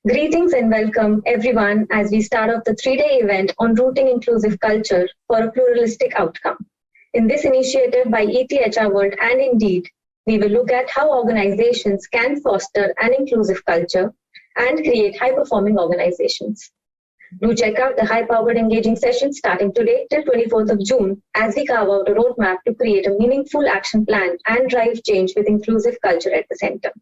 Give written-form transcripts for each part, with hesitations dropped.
Greetings and welcome everyone as we start off the 3-day event on rooting inclusive culture for a pluralistic outcome. In this initiative by ETHRWorld and Indeed, we will look at how organizations can foster an inclusive culture and create high-performing organizations. Do check out the high-powered engaging session starting today till 24th of June as we carve out a roadmap to create a meaningful action plan and drive change with inclusive culture at the center.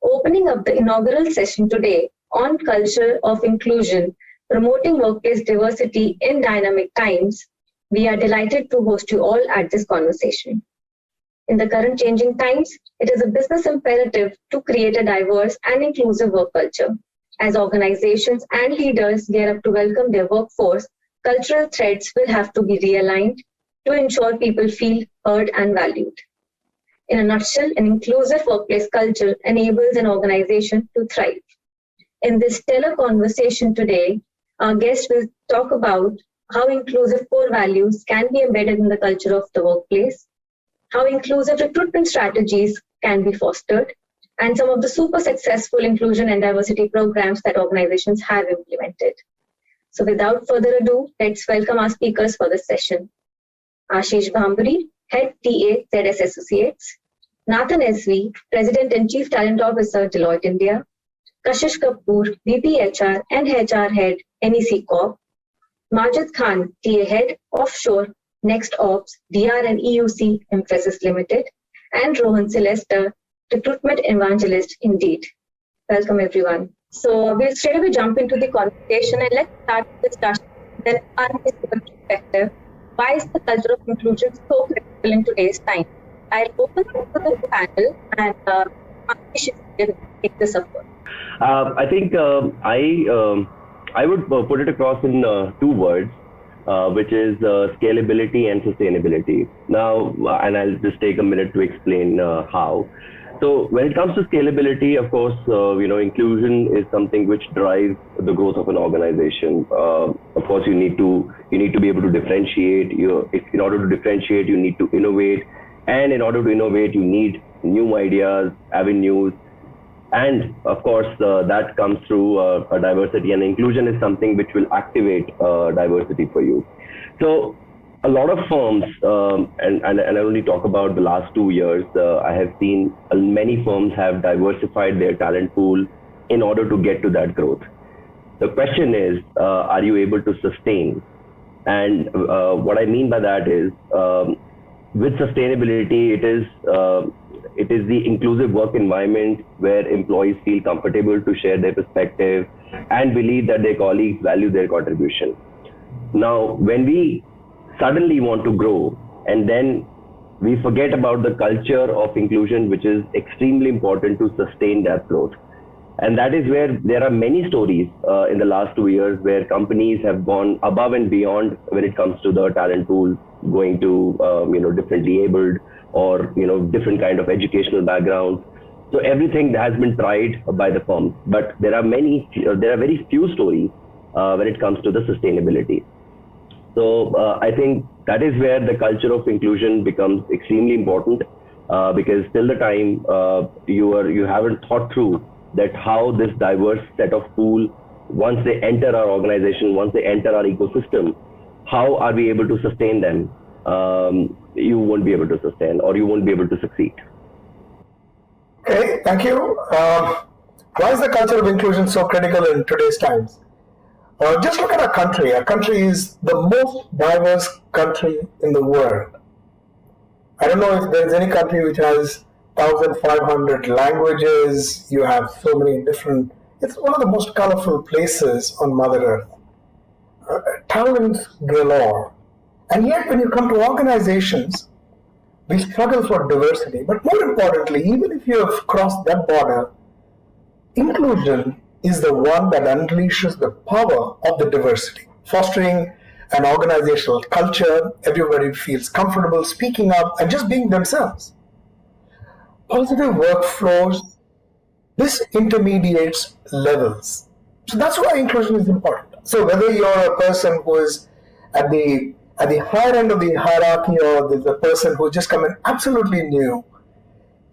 Opening up the inaugural session today on culture of inclusion, promoting workplace diversity in dynamic times, we are delighted to host you all at this conversation. In the current changing times, it is a business imperative to create a diverse and inclusive work culture. As organizations and leaders gear up to welcome their workforce, cultural threads will have to be realigned to ensure people feel heard and valued. In a nutshell, an inclusive workplace culture enables an organization to thrive. In this stellar conversation today, our guest will talk about how inclusive core values can be embedded in the culture of the workplace, how inclusive recruitment strategies can be fostered, and some of the super successful inclusion and diversity programs that organizations have implemented. So without further ado, let's welcome our speakers for this session. Ashish Bhambri, Head TA ZS Associates, Nathan SV, President and Chief Talent Officer, Deloitte India, Kashish Kapoor, VP HR and HR Head, NEC Corp, Majid Khan, TA Head, Offshore, Next Ops, DR and EUC, Mphasis Limited, and Rohan Sylvester, Recruitment Evangelist, Indeed. Welcome everyone. So we'll straight away jump into the conversation and let's start with the discussion. Then, from a perspective, why is the culture of inclusion so critical in today's time? I'll open up to the panel and Ashish will take this up. I think I would put it across in 2 words, which is scalability and sustainability. Now, and I'll just take a minute to explain how. So when it comes to scalability, of course, inclusion is something which drives the growth of an organization. Of course, you need to be able to differentiate. In order to differentiate, you need to innovate, and in order to innovate, you need new ideas, avenues, and of course, that comes through a diversity, and inclusion is something which will activate diversity for you. So a lot of firms, and I only talk about the last 2 years, I have seen many firms have diversified their talent pool in order to get to that growth. The question is, are you able to sustain? And what I mean by that is, with sustainability, it is the inclusive work environment where employees feel comfortable to share their perspective and believe that their colleagues value their contribution. Now, when we suddenly want to grow and then we forget about the culture of inclusion, which is extremely important to sustain that growth. And that is where there are many stories in the last 2 years where companies have gone above and beyond when it comes to the talent pool, going to differently abled or different kind of educational backgrounds. So everything has been tried by the firms, but there are very few stories when it comes to the sustainability. So I think that is where the culture of inclusion becomes extremely important, because till the time you haven't thought through that how this diverse set of pool, once they enter our organization, once they enter our ecosystem, how are we able to sustain them? You won't be able to sustain, or you won't be able to succeed. Okay, thank you. Why is the culture of inclusion so critical in today's times? Just look at our country. Our country is the most diverse country in the world. I don't know if there's any country which has 1,500 languages. You have so many different. It's one of the most colorful places on Mother Earth. Talents galore. And yet when you come to organizations, we struggle for diversity. But more importantly, even if you have crossed that border, inclusion is the one that unleashes the power of the diversity, fostering an organizational culture. Everybody feels comfortable speaking up and just being themselves. Positive workflows, this intermediates levels. So that's why inclusion is important. So whether you're a person who is at the higher end of the hierarchy, or there's a person who just come in absolutely new,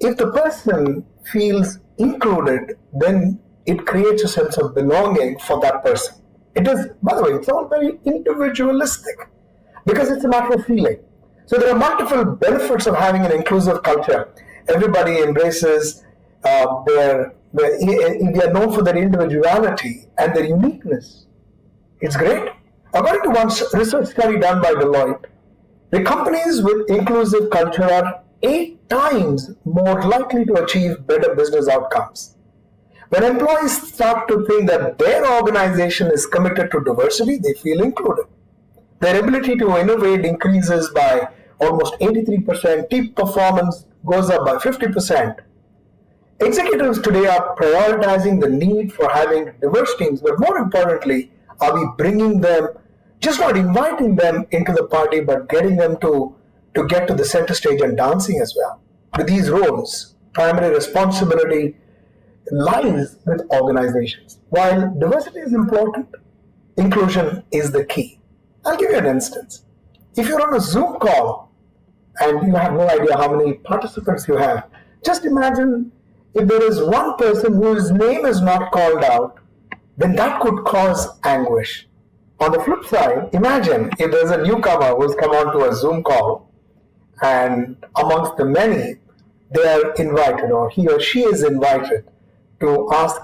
if the person feels included, then it creates a sense of belonging for that person. It is, by the way, it's all very individualistic because it's a matter of feeling. So there are multiple benefits of having an inclusive culture. Everybody embraces they are known for their individuality and their uniqueness. It's great. According to one research study done by Deloitte, the companies with inclusive culture are 8 times more likely to achieve better business outcomes. When employees start to think that their organization is committed to diversity, they feel included. Their ability to innovate increases by almost 83%, team performance goes up by 50%. Executives today are prioritizing the need for having diverse teams, but more importantly, are we bringing them, just not inviting them into the party, but getting them to get to the center stage and dancing as well. With these roles, primary responsibility lies with organizations. While diversity is important, inclusion is the key. I'll give you an instance. If you're on a Zoom call and you have no idea how many participants you have, just imagine if there is one person whose name is not called out, then that could cause anguish. On the flip side, imagine if there's a newcomer who's come onto a Zoom call and amongst the many, they are invited or he or she is invited to ask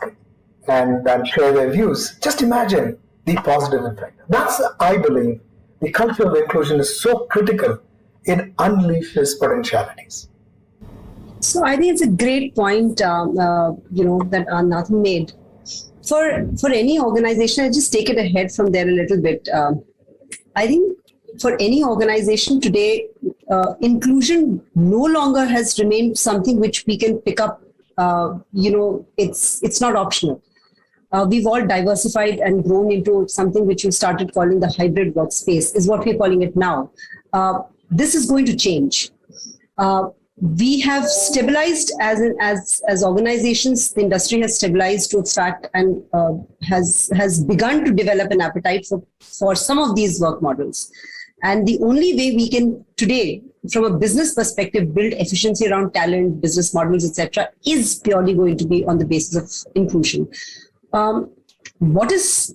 and share their views. Just imagine the positive effect. That's, I believe, the culture of inclusion is so critical. It unleashes potentialities. So I think it's a great point, that Nathan made. For any organization, I'll just take it ahead from there a little bit. I think for any organization today, inclusion no longer has remained something which we can pick up. It's not optional. We've all diversified and grown into something which we started calling the hybrid workspace, is what we're calling it now. This is going to change. We have stabilized as organizations. The industry has stabilized to a fact and has begun to develop an appetite for some of these work models. And the only way we can today, from a business perspective, build efficiency around talent, business models, etc., is purely going to be on the basis of inclusion. What is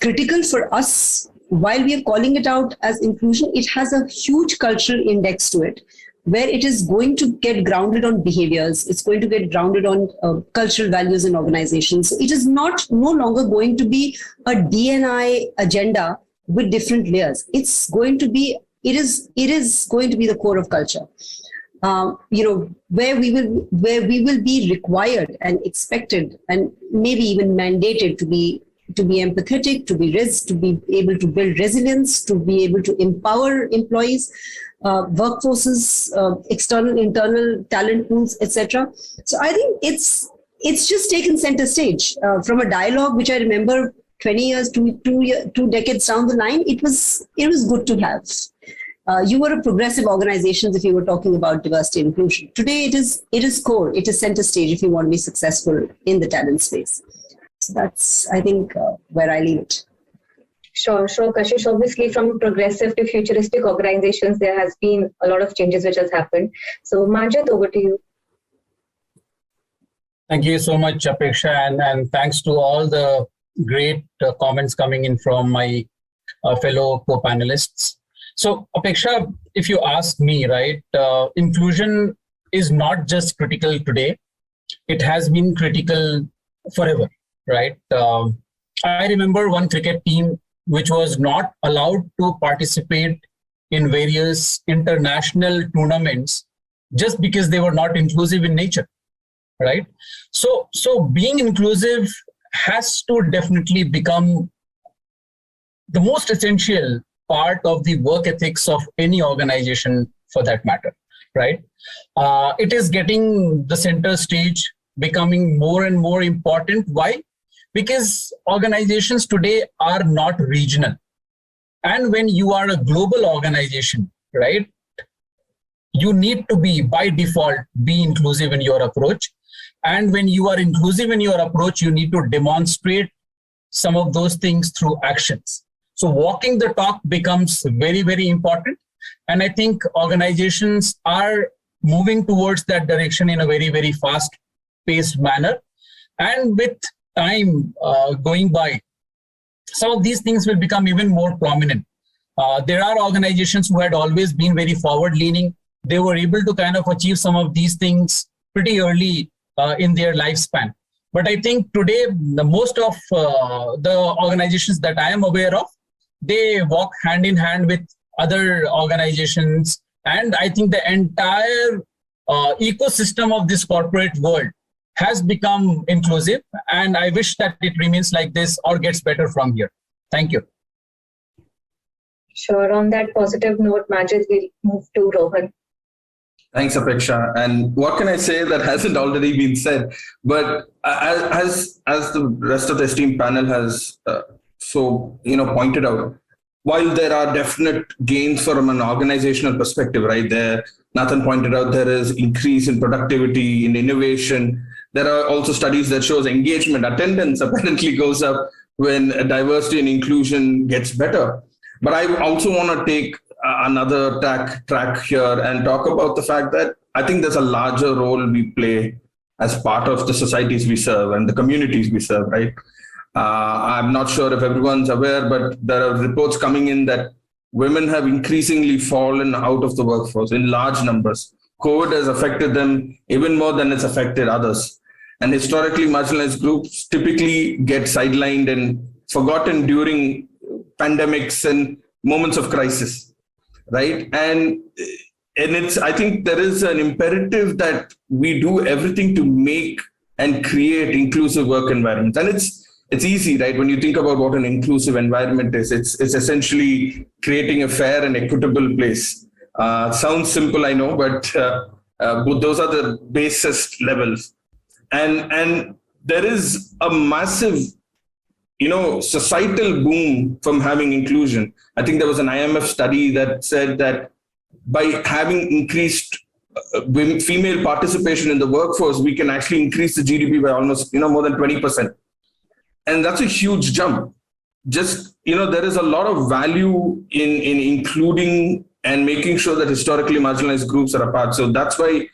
critical for us, while we are calling it out as inclusion, it has a huge cultural index to it, where it is going to get grounded on behaviors. It's going to get grounded on cultural values in organizations. So it is no longer going to be a D&I agenda with different layers. It is going to be the core of culture. Where we will be required and expected and maybe even mandated to be empathetic, to be able to build resilience, to be able to empower employees, workforces, external, internal talent pools, etc. So I think it's just taken center stage from a dialogue which I remember 20 years, two decades down the line. It was good to have. You were a progressive organization if you were talking about diversity and inclusion. Today it is core. It is center stage if you want to be successful in the talent space. So that's, I think, where I leave it. Sure, Kashish. Obviously, from progressive to futuristic organizations, there has been a lot of changes which has happened. So, Majid, over to you. Thank you so much, Apeksha, and thanks to all the great comments coming in from my fellow co-panelists. So, Apeksha, if you ask me, right, inclusion is not just critical today; it has been critical forever, right? I remember one cricket team which was not allowed to participate in various international tournaments just because they were not inclusive in nature, right? So being inclusive has to definitely become the most essential part of the work ethics of any organization for that matter, right? It is getting the center stage, becoming more and more important. Why? Because organizations today are not regional. And when you are a global organization, right, you need to be, by default, be inclusive in your approach. And when you are inclusive in your approach, you need to demonstrate some of those things through actions. So walking the talk becomes very, very important. And I think organizations are moving towards that direction in a very, very fast-paced manner. And with time going by, some of these things will become even more prominent. There are organizations who had always been very forward-leaning. They were able to kind of achieve some of these things pretty early in their lifespan. But I think today, most of the organizations that I am aware of, they walk hand in hand with other organizations. And I think the entire ecosystem of this corporate world has become inclusive. And I wish that it remains like this or gets better from here. Thank you. Sure. On that positive note, Majid, we'll move to Rohan. Thanks, Apeksha. And what can I say that hasn't already been said? But as the rest of the esteemed panel has pointed out, while there are definite gains from an organizational perspective, right there, Nathan pointed out there is increase in productivity, in innovation. There are also studies that shows engagement, attendance apparently goes up when diversity and inclusion gets better. But I also want to take another track here and talk about the fact that I think there's a larger role we play as part of the societies we serve and the communities we serve, right? I'm not sure if everyone's aware, but there are reports coming in that women have increasingly fallen out of the workforce in large numbers. COVID has affected them even more than it's affected others. And historically marginalized groups typically get sidelined and forgotten during pandemics and moments of crisis, right? And I think there is an imperative that we do everything to make and create inclusive work environments. And it's easy, right? When you think about what an inclusive environment is, it's essentially creating a fair and equitable place. Sounds simple, I know, but those are the basest levels. And there is a massive, societal boom from having inclusion. I think there was an IMF study that said that by having increased female participation in the workforce, we can actually increase the GDP by almost, more than 20%. And that's a huge jump. Just, there is a lot of value in including and making sure that historically marginalized groups are a part. So that's why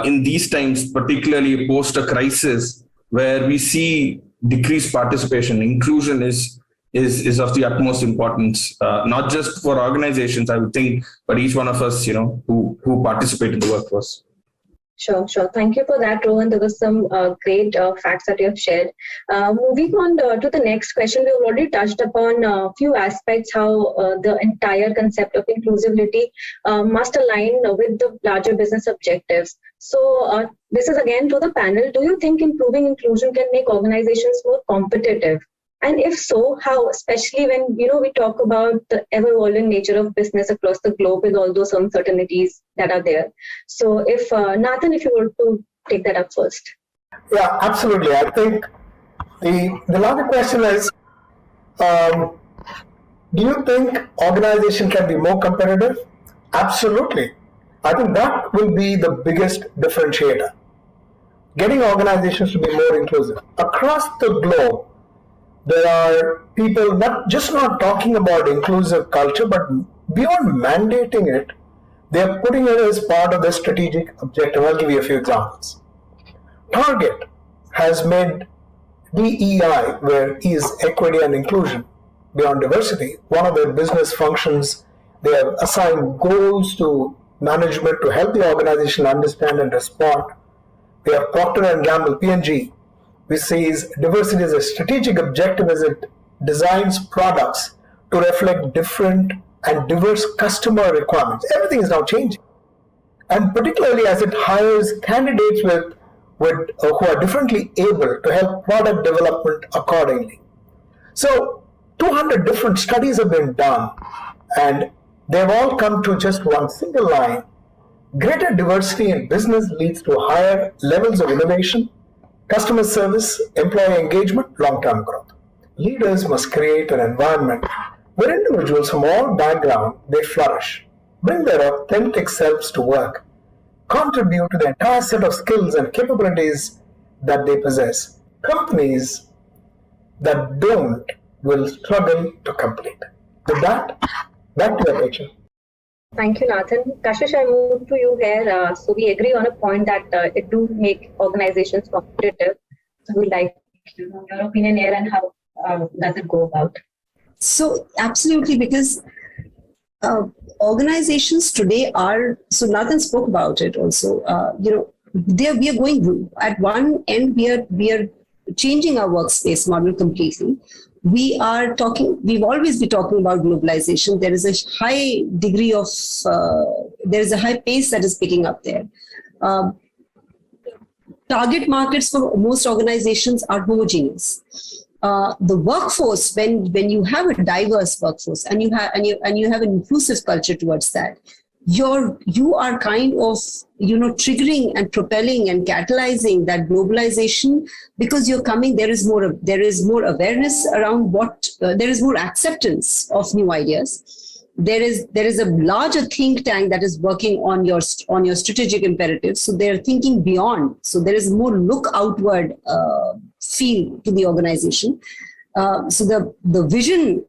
in these times, particularly post a crisis where we see decreased participation, inclusion is of the utmost importance, not just for organizations, I would think, but each one of us, who participate in the workforce. Sure. Thank you for that, Rohan. There was some great facts that you have shared. Moving on to the next question, we've already touched upon a few aspects how the entire concept of inclusivity must align with the larger business objectives. So this is again to the panel. Do you think improving inclusion can make organizations more competitive? And if so, how, especially when, we talk about the ever-evolving nature of business across the globe with all those uncertainties that are there. So if, Nathan, if you were to take that up first. Yeah, absolutely. I think the larger question is, do you think organization can be more competitive? Absolutely. I think that will be the biggest differentiator. Getting organizations to be more inclusive. Across the globe, there are people not talking about inclusive culture, but beyond mandating it, they are putting it as part of their strategic objective. I'll give you a few examples. Target has made DEI, where E is equity and inclusion, beyond diversity, one of their business functions. They have assigned goals to management to help the organization understand and respond. We have Procter & Gamble, P&G, which sees diversity as a strategic objective as it designs products to reflect different and diverse customer requirements. Everything is now changing. And particularly as it hires candidates who are differently able to help product development accordingly. So 200 different studies have been done, and they've all come to just one single line. Greater diversity in business leads to higher levels of innovation, customer service, employee engagement, long-term growth. Leaders must create an environment where individuals from all backgrounds, they flourish, bring their authentic selves to work, contribute to the entire set of skills and capabilities that they possess. Companies that don't will struggle to compete. With that, back to Apeksha. Thank you, Nathan. Kashish, I move to you here. So we agree on a point that it do make organizations competitive. So we'd like Your opinion here, and how does it go about? So absolutely, because organizations today are, so Nathan spoke about it also, we are going, at one end, we are changing our workspace model completely. We've always been talking about globalization. There is a high degree of, there is a high pace that is picking up there. Target markets for most organizations are homogeneous. The workforce, when you have a diverse workforce and you have an inclusive culture towards that, you are kind of triggering and propelling and catalyzing that globalization, because there is more awareness around there is more acceptance of new ideas. There is a larger think tank that is working on your strategic imperatives. So they're thinking beyond. So there is more look outward feel to the organization. So the vision,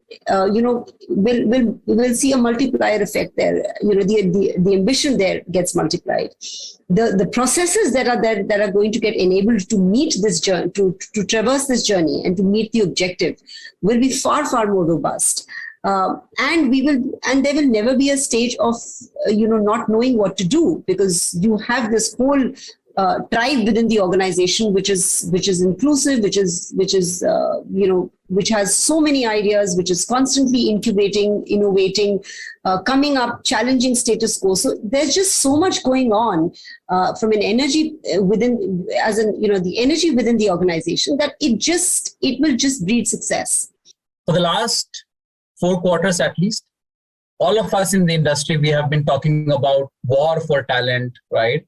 we'll see a multiplier effect there. The ambition there gets multiplied. The processes that are there that are going to get enabled to meet this journey, to traverse this journey and to meet the objective, will be far, far more robust. And there will never be a stage of not knowing what to do, because you have this whole tribe within the organization which is inclusive, which has so many ideas, which is constantly incubating, innovating, coming up, challenging status quo. So there's just so much going on from an energy within, the energy within the organization, that it will just breed success. For the last 4 quarters at least, all of us in the industry, we have been talking about war for talent, right?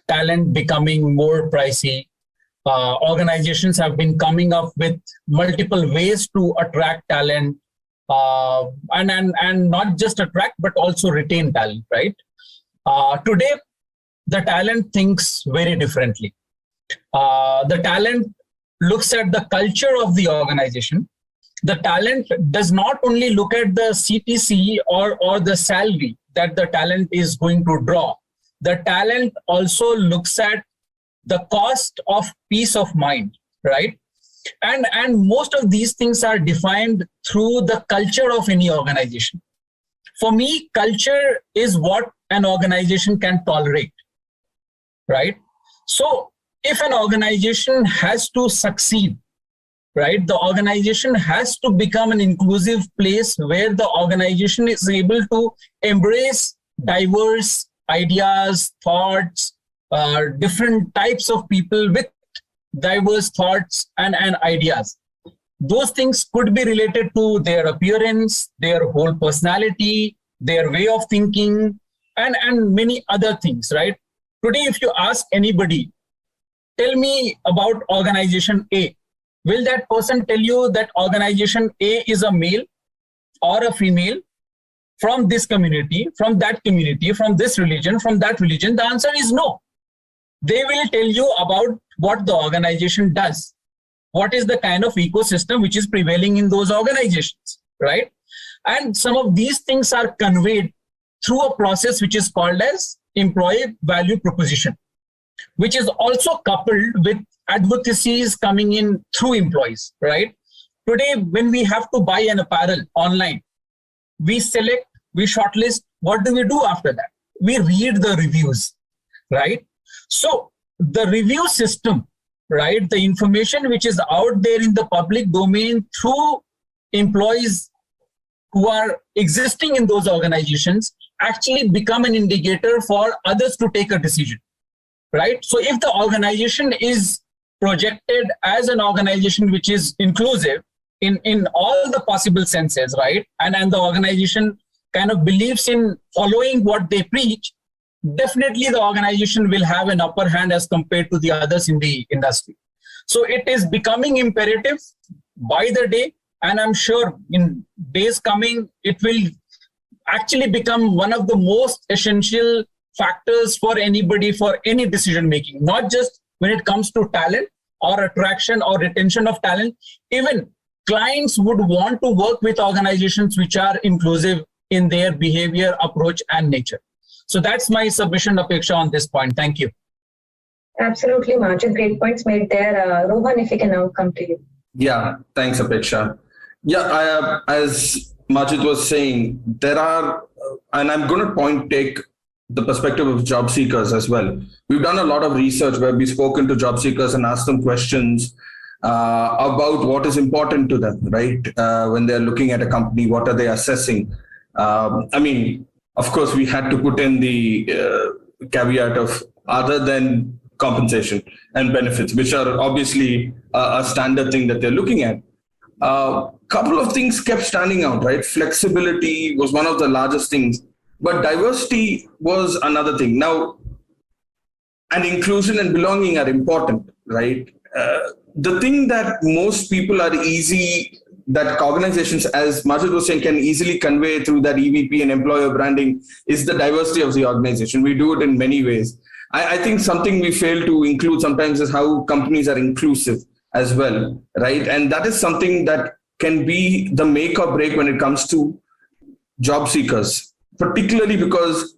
Talent becoming more pricey. Organizations have been coming up with multiple ways to attract talent, and not just attract, but also retain talent, right? Today, the talent thinks very differently. The talent looks at the culture of the organization. The talent does not only look at the CTC or the salary that the talent is going to draw. The talent also looks at the cost of peace of mind, right? And most of these things are defined through the culture of any organization. For me, culture is what an organization can tolerate, right? So if an organization has to succeed, right, the organization has to become an inclusive place where the organization is able to embrace diverse ideas, thoughts, different types of people with diverse thoughts and ideas. Those things could be related to their appearance, their whole personality, their way of thinking, and many other things, right? Today, if you ask anybody, tell me about organization A, will that person tell you that organization A is a male or a female, from this community, from that community, from this religion, from that religion? The answer is no. They will tell you about what the organization does. What is the kind of ecosystem which is prevailing in those organizations, right? And some of these things are conveyed through a process which is called as employee value proposition, which is also coupled with advocacies coming in through employees, right? Today, when we have to buy an apparel online, we select, we shortlist. What do we do after that? We read the reviews, right? So the review system, right? The information which is out there in the public domain through employees who are existing in those organizations actually become an indicator for others to take a decision, right? So if the organization is projected as an organization which is inclusive in all the possible senses, right? And the organization kind of believes in following what they preach, definitely the organization will have an upper hand as compared to the others in the industry. So it is becoming imperative by the day, and I'm sure in days coming, it will actually become one of the most essential factors for anybody for any decision making, not just when it comes to talent or attraction or retention of talent. Even clients would want to work with organizations which are inclusive in their behavior, approach, and nature. So that's my submission, Apeksha, on this point. Thank you. Absolutely, Majid. Great points made there. Rohan, if we can now come to you. Yeah, thanks, Apeksha. Yeah, as Majid was saying, there are, and I'm going to take the perspective of job seekers as well. We've done a lot of research where we've spoken to job seekers and asked them questions about what is important to them, right? When they're looking at a company, what are they assessing? I mean, of course, we had to put in the caveat of other than compensation and benefits, which are obviously a standard thing that they're looking at. Couple of things kept standing out, right? Flexibility was one of the largest things, but diversity was another thing. Now, and inclusion and belonging are important, right? The thing that most people are that organizations, as Majid was saying, can easily convey through that EVP and employer branding is the diversity of the organization. We do it in many ways. I think something we fail to include sometimes is how companies are inclusive as well, right? And that is something that can be the make or break when it comes to job seekers, particularly because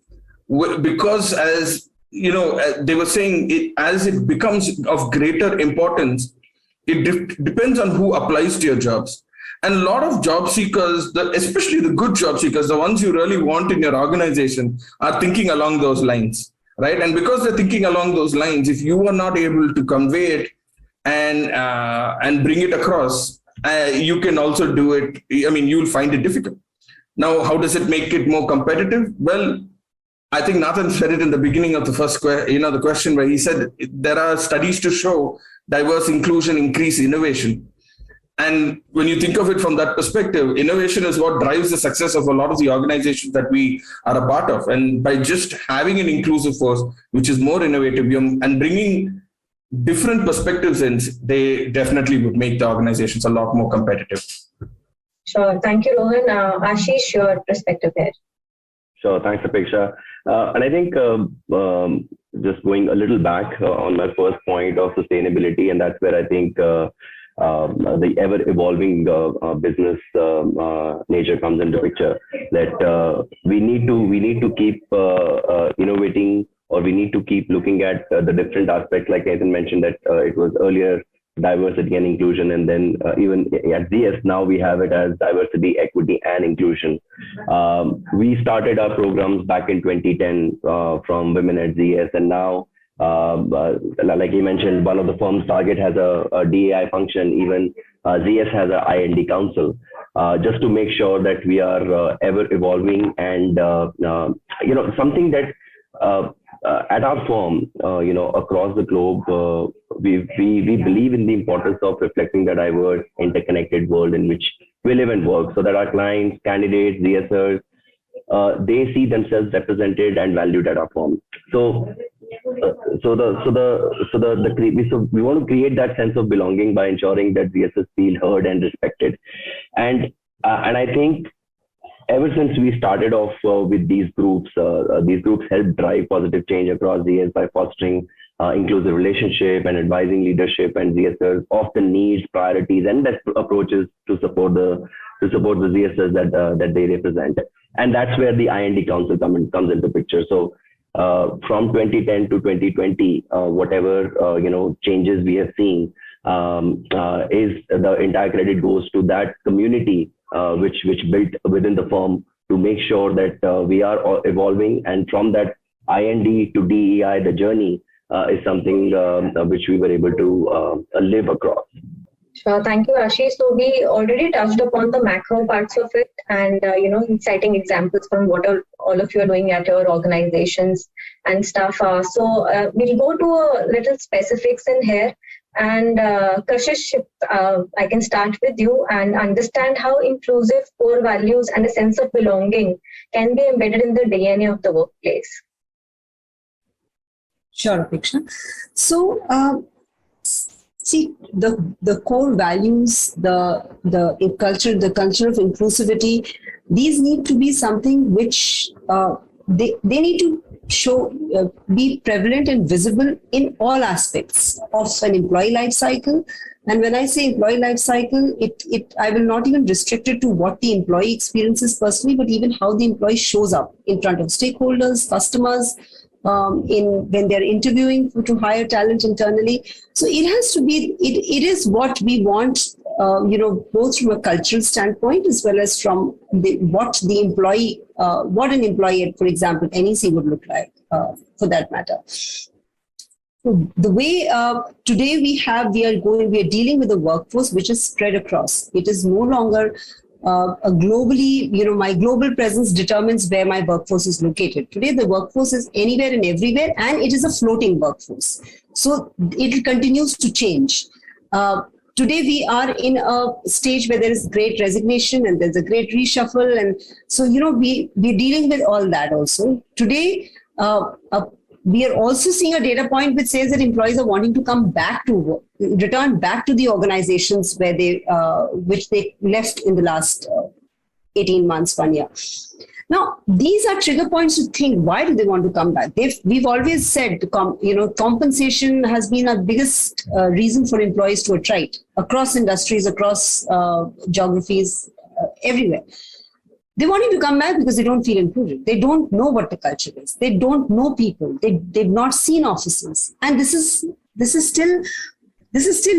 as you know, they were saying, as it becomes of greater importance, it depends on who applies to your jobs. And a lot of job seekers, especially the good job seekers, the ones you really want in your organization, are thinking along those lines, right? And because they're thinking along those lines, if you are not able to convey it and bring it across, you can also do it. I mean, you'll find it difficult. Now, how does it make it more competitive? Well, I think Nathan said it in the beginning of the first the question, where he said there are studies to show diverse inclusion increase innovation. And when you think of it from that perspective, innovation is what drives the success of a lot of the organizations that we are a part of. And by just having an inclusive force, which is more innovative and bringing different perspectives in, they definitely would make the organizations a lot more competitive. Sure. Thank you, Rohan. Ashish, your perspective here. Sure. Thanks, Apeksha. And I think just going a little back on my first point of sustainability, and that's where I think the ever-evolving business nature comes into picture. That we need to keep innovating, or we need to keep looking at the different aspects. Like Nathan mentioned, that it was earlier diversity and inclusion, and then even at ZS now we have it as diversity, equity, and inclusion. We started our programs back in 2010 from Women at ZS, and now, like you mentioned, one of the firm's target has a DEI function. Even ZS has an IND council, just to make sure that we are ever evolving, and something that at our firm, across the globe, we believe in the importance of reflecting the diverse, interconnected world in which we live and work, so that our clients, candidates, ZSers, they see themselves represented and valued at our firm. So we want to create that sense of belonging by ensuring that ZSers feel heard and respected. And I think ever since we started off with these groups help drive positive change across ZS by fostering inclusive relationship and advising leadership and ZSers of the needs, priorities, and best approaches to support the ZSers that they represent. And that's where the IND Council comes into picture. So from 2010 to 2020, whatever changes we have seen, is the entire credit goes to that community which built within the firm to make sure that we are evolving. And from that IND to DEI, the journey is something which we were able to live across. Sure. Thank you, Ashish. So we already touched upon the macro parts of it, and citing examples from what all of you are doing at your organizations and stuff. So we'll go to a little specifics in here. And Kashish, I can start with you and understand how inclusive core values and a sense of belonging can be embedded in the DNA of the workplace. Sure, Apeksha. So, see, the core values, the culture of inclusivity, these need to be something which they need to be prevalent and visible in all aspects of an employee life cycle. And when I say employee life cycle, I will not even restrict it to what the employee experiences personally, but even how the employee shows up in front of stakeholders, customers, in when they're interviewing to hire talent internally. So it has to be, it is what we want, both from a cultural standpoint as well as from what an employee, for example, NEC would look like, for that matter. The way today we are dealing with a workforce which is spread across. It is no longer a globally, my global presence determines where my workforce is located. Today, the workforce is anywhere and everywhere, and it is a floating workforce. So it continues to change. Today, we are in a stage where there is great resignation and there's a great reshuffle. And so, we're dealing with all that also. Today, we are also seeing a data point which says that employees are wanting to come back to work, return back to the organizations where which they left in the last 18 months, 1 year. Now, these are trigger points to think, why do they want to come back? We've always said, compensation has been our biggest reason for employees to attract across industries, across geographies, everywhere. They wanting to come back because they don't feel included. They don't know what the culture is. They don't know people. They've not seen offices. And this is still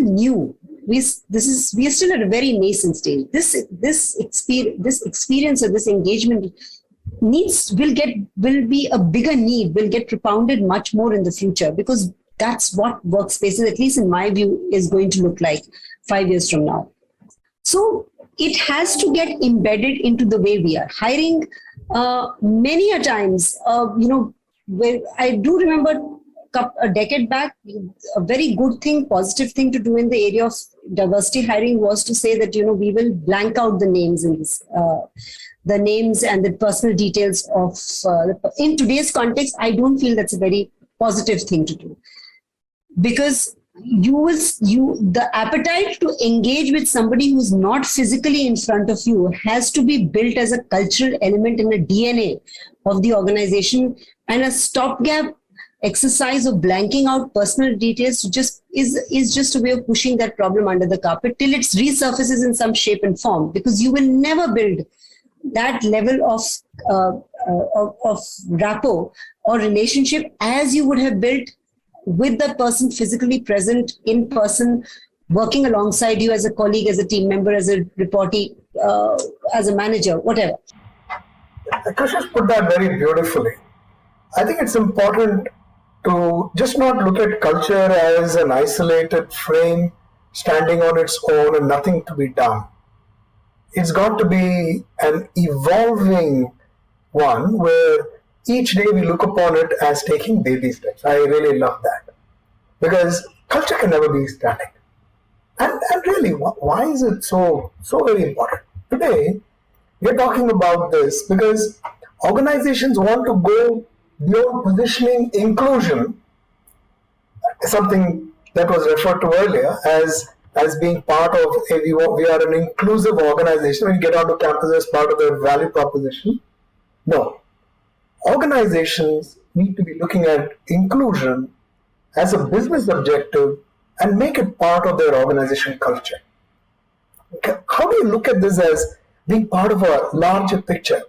new. We are still at a very nascent stage. This experience or this engagement will be a bigger need, will get propounded much more in the future, because that's what workspaces, at least in my view, is going to look like 5 years from now. So it has to get embedded into the way we are hiring. Many a times, where I do remember a decade back, a very good thing, positive thing to do in the area of diversity hiring was to say that, we will blank out the names in this, the names and the personal details of, in today's context, I don't feel that's a very positive thing to do. Because the appetite to engage with somebody who's not physically in front of you has to be built as a cultural element in the DNA of the organization, and a stopgap exercise of blanking out personal details is just a way of pushing that problem under the carpet till it resurfaces in some shape and form, because you will never build that level of rapport or relationship as you would have built with the person physically present in person, working alongside you as a colleague, as a team member, as a reportee, as a manager, whatever. Kashish put that very beautifully. I think it's important to just not look at culture as an isolated frame standing on its own and nothing to be done. It's got to be an evolving one where each day we look upon it as taking baby steps. I really love that, because culture can never be static. And really, why is it so very important? Today, we're talking about this because organizations want to go beyond positioning inclusion, something that was referred to earlier as being part of we are an inclusive organization. When you get onto campus as part of their value proposition. No. Organizations need to be looking at inclusion as a business objective and make it part of their organization culture. Okay. How do you look at this as being part of a larger picture?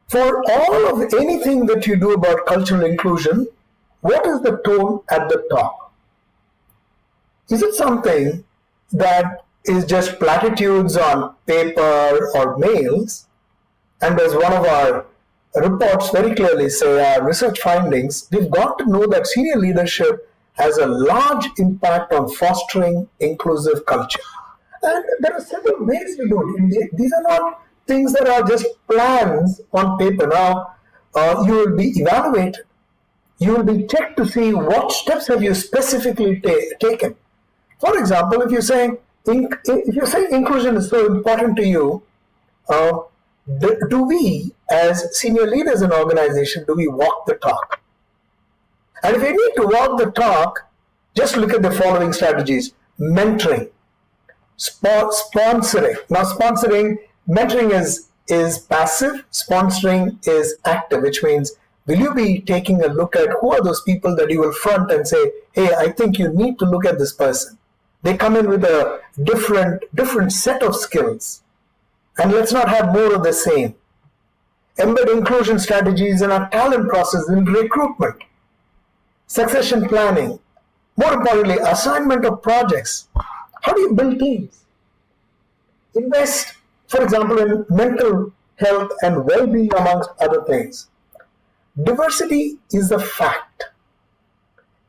For all of anything that you do about cultural inclusion, what is the tone at the top? Is it something that is just platitudes on paper or mails? And as one of our reports very clearly say, our research findings, we've got to know that senior leadership has a large impact on fostering inclusive culture. And there are several ways to do it. These are not things that are just plans on paper. Now, you will be evaluated. You will be checked to see what steps have you specifically taken. For example, if you're saying inclusion is so important to you, do we, as senior leaders in an organization, do we walk the talk? And if we need to walk the talk, just look at the following strategies: mentoring, sponsoring. Now, mentoring is passive, sponsoring is active, which means will you be taking a look at who are those people that you will front and say, hey, I think you need to look at this person. They come in with a different set of skills. And let's not have more of the same. embed inclusion strategies in our talent process in recruitment, succession planning, more importantly, assignment of projects. How do you build teams? Invest, for example, in mental health and well-being amongst other things. Diversity is a fact.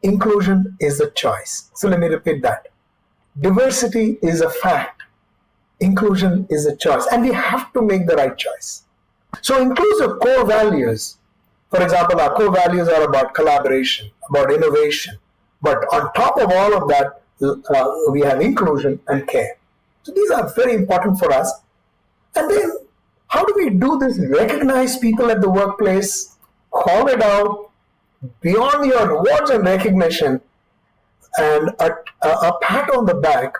Inclusion is a choice. So let me repeat that. Diversity is a fact. Inclusion is a choice. And we have to make the right choice. So inclusive core values, for example, our core values are about collaboration, about innovation. But on top of all of that, we have inclusion and care. So these are very important for us. And then how do we do this? Recognize people at the workplace, call it out, beyond your words and recognition, and a pat on the back.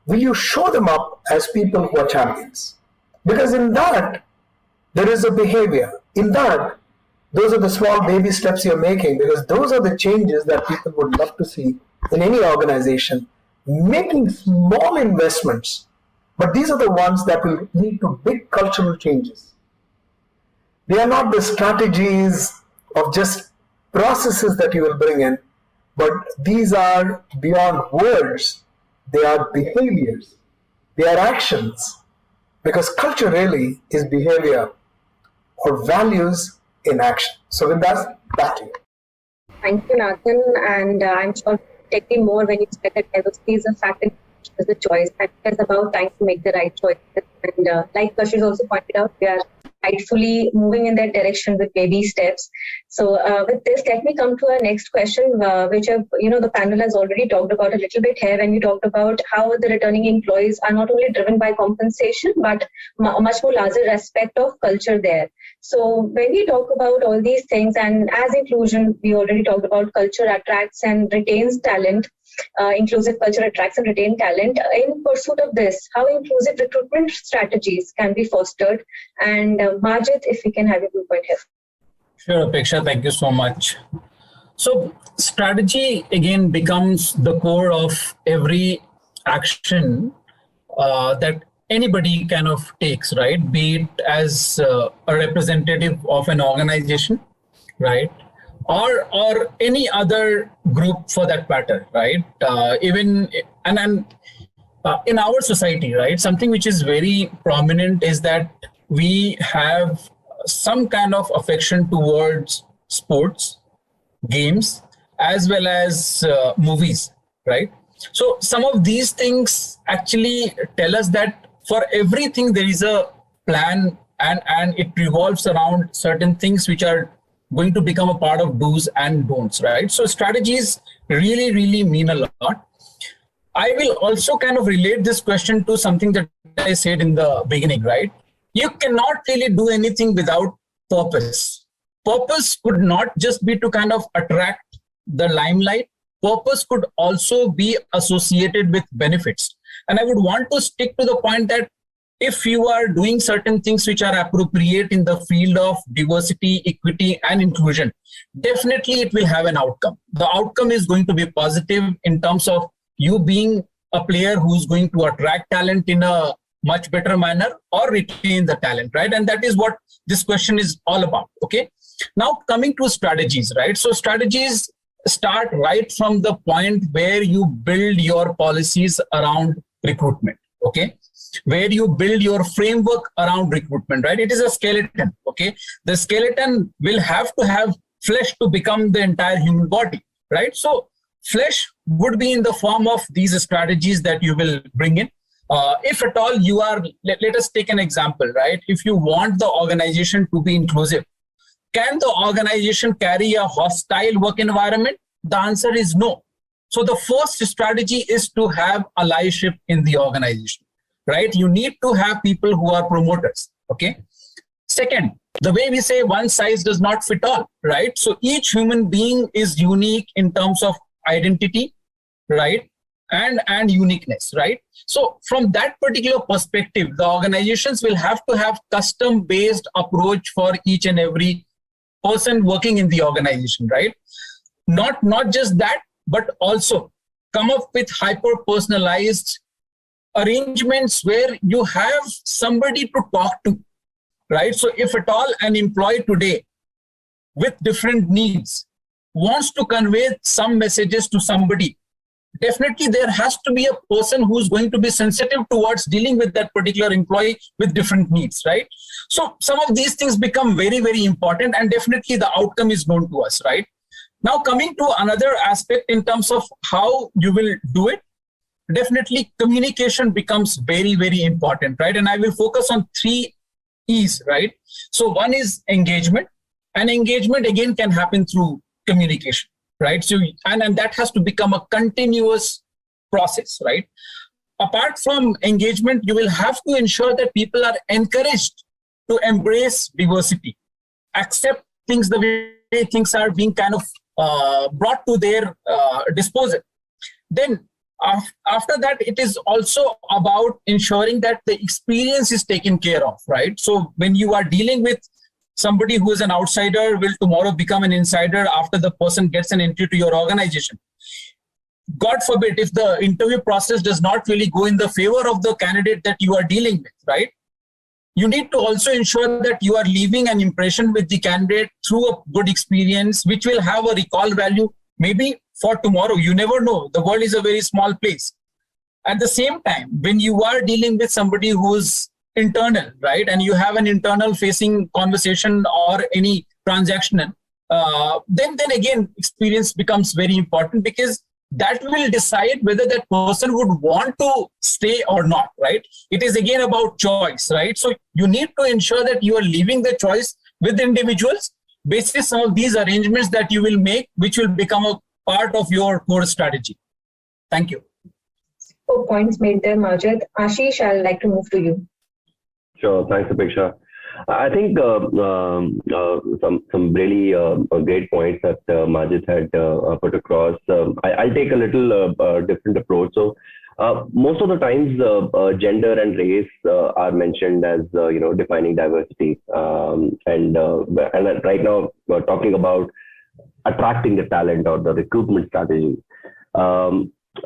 Will you show them up as people who are champions? Because in that, there is a behavior. In that, those are the small baby steps you're making, because those are the changes that people would love to see in any organization. Making small investments, but these are the ones that will lead to big cultural changes. They are not the strategies of just processes that you will bring in, but these are beyond words. They are behaviors. They are actions. Because culture really is behavior or values in action. So with that, back to you. Thank you, Nathan. And I'm sure taking more when you said that diversity is a fact and is a choice. And it's about time to make the right choice. And like Kashish also pointed out, we are rightfully moving in that direction with baby steps. So with this, let me come to our next question, which the panel has already talked about a little bit here, when we talked about how the returning employees are not only driven by compensation, but much more larger aspect of culture there. So when we talk about all these things, and as inclusion, we already talked about culture attracts and retains talent. Inclusive culture attracts and retains talent. In pursuit of this, how inclusive recruitment strategies can be fostered? And Majid, if we can have your viewpoint here. Sure, Apeksha, thank you so much. So strategy again becomes the core of every action that anybody kind of takes, right? Be it as a representative of an organization, right? Or any other group for that matter, right? In our society, right? Something which is very prominent is that we have some kind of affection towards sports, games, as well as movies, right? So some of these things actually tell us that for everything there is a plan, and it revolves around certain things which are going to become a part of do's and don'ts, right? So strategies really, really mean a lot. I will also kind of relate this question to something that I said in the beginning, right? You cannot really do anything without purpose. Purpose could not just be to kind of attract the limelight. Purpose could also be associated with benefits. And I would want to stick to the point that if you are doing certain things which are appropriate in the field of diversity, equity, and inclusion, definitely it will have an outcome. The outcome is going to be positive in terms of you being a player who's going to attract talent in a much better manner or retain the talent, right? And that is what this question is all about, okay? Now coming to strategies, right? So strategies start right from the point where you build your policies around recruitment, okay? Where you build your framework around recruitment, right? It is a skeleton, okay? The skeleton will have to have flesh to become the entire human body, right? So flesh would be in the form of these strategies that you will bring in. If at all you are, let us take an example, right? If you want the organization to be inclusive, can the organization carry a hostile work environment? The answer is no. So the first strategy is to have allyship in the organization, right? You need to have people who are promoters, okay? Second, the way we say one size does not fit all, right? So each human being is unique in terms of identity, right? And uniqueness, right? So from that particular perspective, the organizations will have to have custom-based approach for each and every person working in the organization, right? Not just that, but also come up with hyper-personalized arrangements where you have somebody to talk to, right? So if at all an employee today with different needs wants to convey some messages to somebody, definitely there has to be a person who's going to be sensitive towards dealing with that particular employee with different needs, right? So some of these things become very, very important, and definitely the outcome is known to us, right? Now coming to another aspect in terms of how you will do it, definitely communication becomes very, very important, right? And I will focus on 3 E's, right? So one is engagement, and engagement again can happen through communication, right? So, and that has to become a continuous process, right? Apart from engagement, you will have to ensure that people are encouraged to embrace diversity, accept things the way things are being kind of brought to their disposal. Then after that, it is also about ensuring that the experience is taken care of, right? So when you are dealing with somebody who is an outsider will tomorrow become an insider after the person gets an entry to your organization. God forbid, if the interview process does not really go in the favor of the candidate that you are dealing with, right? You need to also ensure that you are leaving an impression with the candidate through a good experience, which will have a recall value, maybe for tomorrow. You never know. The world is a very small place. At the same time, when you are dealing with somebody who's internal, right, and you have an internal facing conversation or any transactional, then again, experience becomes very important, because that will decide whether that person would want to stay or not, right? It is again about choice, right? So you need to ensure that you are leaving the choice with individuals based on some of these arrangements that you will make, which will become a part of your core strategy. Thank you. 4 points made there, Majid. Ashish, I'd like to move to you. Sure, thanks, Apeksha. I think some really great points that Majid had put across. I'll take a little different approach. So most of the times, gender and race are mentioned as defining diversity, and right now we're talking about attracting the talent or the recruitment strategy.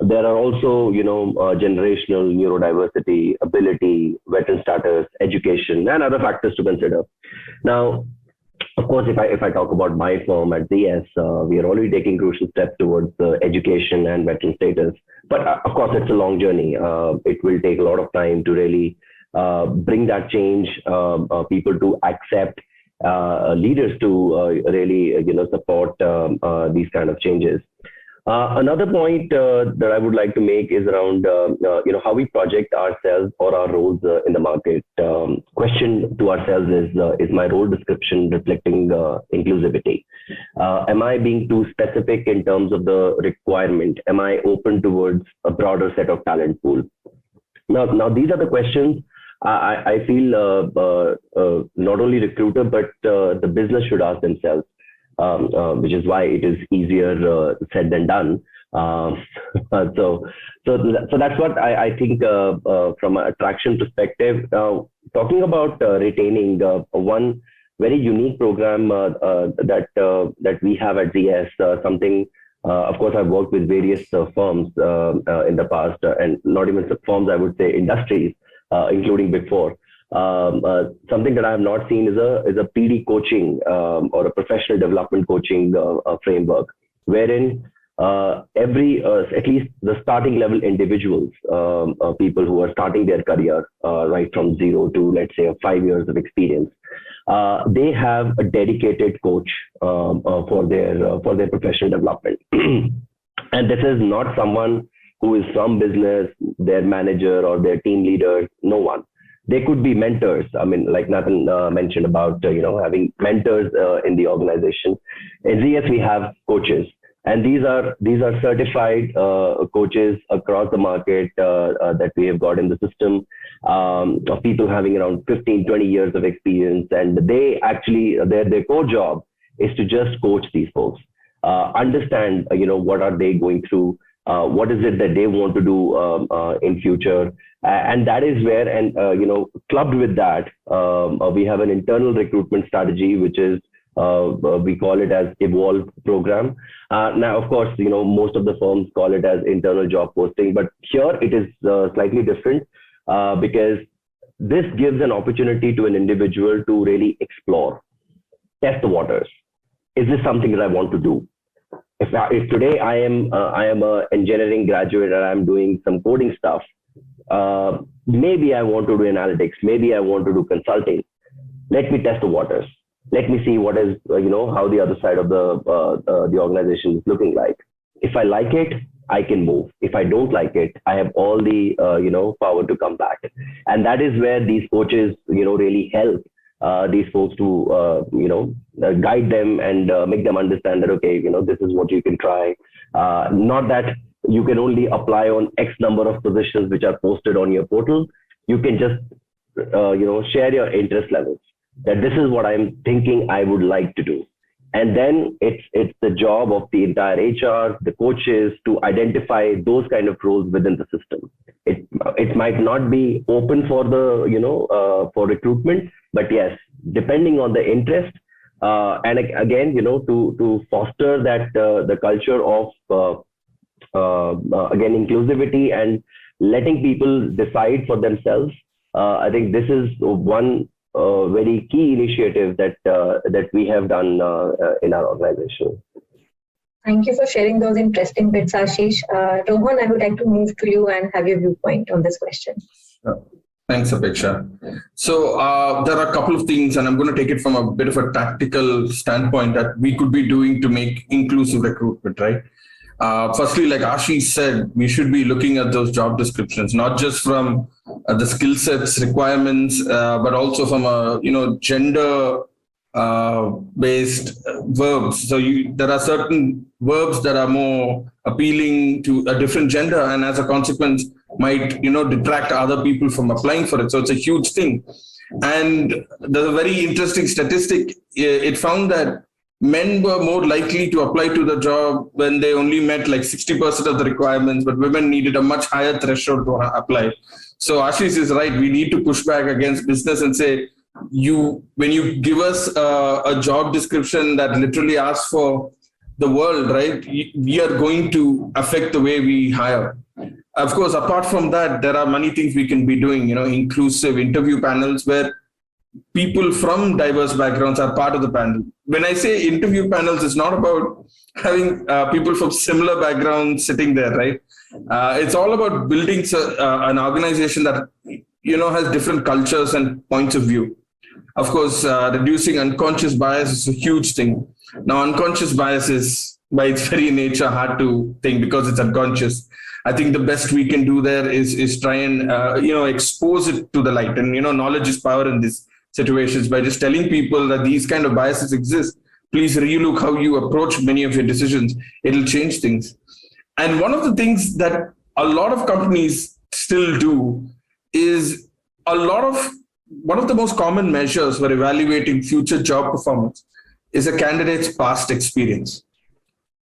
There are also, generational neurodiversity, ability, veteran status, education, and other factors to consider. Now, of course, if I talk about my firm at DS, we are already taking crucial steps towards education and veteran status. But of course, it's a long journey. It will take a lot of time to really bring that change, people to accept, leaders to really, support these kind of changes. Another point that I would like to make is around, how we project ourselves or our roles in the market. Question to ourselves is my role description reflecting inclusivity? Am I being too specific in terms of the requirement? Am I open towards a broader set of talent pool? Now these are the questions I feel not only recruiter, but the business should ask themselves. Which is why it is easier said than done. So that's what I think from an attraction perspective. Talking about retaining, one very unique program that we have at ZS, something. Of course, I've worked with various firms in the past, and not even firms, I would say industries, including Big Four. Something that I have not seen is a PD coaching or a professional development coaching framework, wherein every at least the starting level individuals, people who are starting their career right from 0 to, let's say, 5 years of experience, they have a dedicated coach for their professional development. And this is not someone who is from business, their manager or their team leader, no one. They could be mentors. I mean, like Nathan mentioned about, having mentors in the organization. In ZS, we have coaches, and these are certified coaches across the market that we have got in the system, of people having around 15, 20 years of experience. And they actually, their core job is to just coach these folks, understand, what are they going through, what is it that they want to do in future. And that is where, and clubbed with that, we have an internal recruitment strategy, which is we call it as Evolve program. Now, of course, most of the firms call it as internal job posting, but here it is slightly different because this gives an opportunity to an individual to really explore, test the waters. Is this something that I want to do? If today I am an engineering graduate and I'm doing some coding stuff, maybe I want to do analytics, maybe I want to do consulting. Let me test the waters. Let me see what is, how the other side of the organization is looking like. If I like it, I can move. If I don't like it, I have all the, power to come back. And that is where these coaches, really help these folks to, guide them and make them understand that, okay, this is what you can try. Not that you can only apply on X number of positions which are posted on your portal. You can just, share your interest levels, that this is what I'm thinking I would like to do. And then it's the job of the entire HR, the coaches, to identify those kind of roles within the system. It might not be open for the, for recruitment, but yes, depending on the interest, and again, to foster that, the culture of, again, inclusivity and letting people decide for themselves. I think this is one very key initiative that we have done in our organization. Thank you for sharing those interesting bits, Ashish. Rohan, I would like to move to you and have your viewpoint on this question. Thanks, Apeksha. So there are a couple of things, and I'm going to take it from a bit of a tactical standpoint that we could be doing to make inclusive recruitment, right? Firstly, like Ashish said, we should be looking at those job descriptions, not just from the skill sets requirements, but also from a gender based verbs. So there are certain verbs that are more appealing to a different gender, and as a consequence might detract other people from applying for it. So it's a huge thing. And there's a very interesting statistic. It found that men were more likely to apply to the job when they only met like 60% of the requirements, but women needed a much higher threshold to apply. So Ashish is right. We need to push back against business and say, when you give us a job description that literally asks for the world, right, we are going to affect the way we hire. Of course, apart from that, there are many things we can be doing, inclusive interview panels where people from diverse backgrounds are part of the panel. When I say interview panels, it's not about having people from similar backgrounds sitting there, right? It's all about building an organization that, has different cultures and points of view. Of course, reducing unconscious bias is a huge thing. Now, unconscious bias is, by its very nature, hard to think because it's unconscious. I think the best we can do there is try and, expose it to the light. And, knowledge is power in these situations. By just telling people that these kind of biases exist, please relook how you approach many of your decisions. It'll change things. And one of the things that a lot of companies still do is one of the most common measures for evaluating future job performance is a candidate's past experience.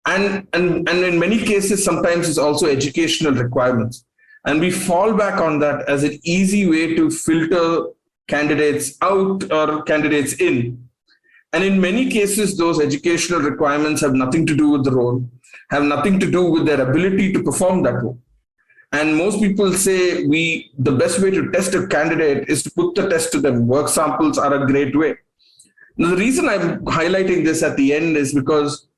And in many cases, sometimes it's also educational requirements. And we fall back on that as an easy way to filter candidates out or candidates in. And in many cases, those educational requirements have nothing to do with the role, have nothing to do with their ability to perform that role. And most people say the best way to test a candidate is to put the test to them. Work samples are a great way. Now, the reason I'm highlighting this at the end is because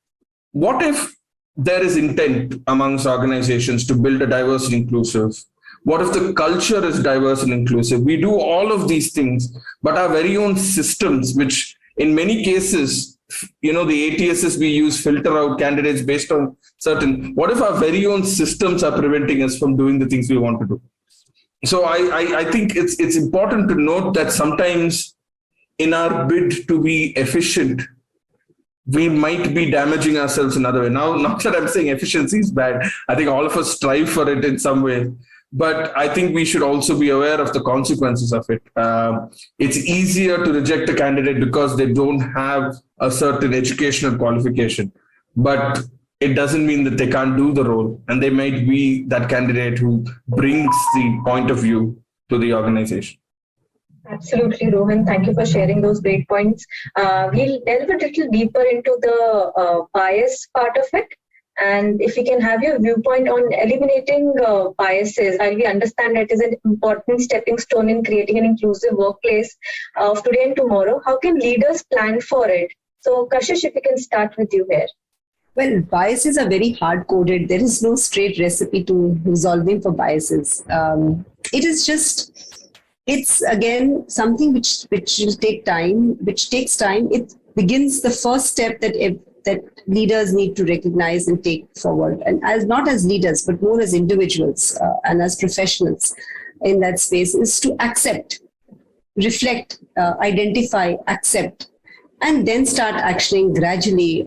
what if there is intent amongst organizations to build a diverse and inclusive? What if the culture is diverse and inclusive? We do all of these things, but our very own systems, which in many cases, the ATSs we use filter out candidates based on what if our very own systems are preventing us from doing the things we want to do? So I think it's important to note that sometimes in our bid to be efficient, we might be damaging ourselves another way. Now, not that I'm saying efficiency is bad. I think all of us strive for it in some way. But I think we should also be aware of the consequences of it. It's easier to reject a candidate because they don't have a certain educational qualification. But it doesn't mean that they can't do the role. And they might be that candidate who brings the point of view to the organization. Absolutely, Rohan. Thank you for sharing those great points. We'll delve a little deeper into the bias part of it. And if we can have your viewpoint on eliminating biases, while we understand that is an important stepping stone in creating an inclusive workplace of today and tomorrow, how can leaders plan for it? So Kashish, if we can start with you here. Well, biases are very hard-coded. There is no straight recipe to resolving for biases. It's again something which will take time, which takes time. It begins the first step that leaders need to recognize and take forward, and not as leaders, but more as individuals and as professionals in that space, is to accept, reflect, identify, accept, and then start actioning gradually,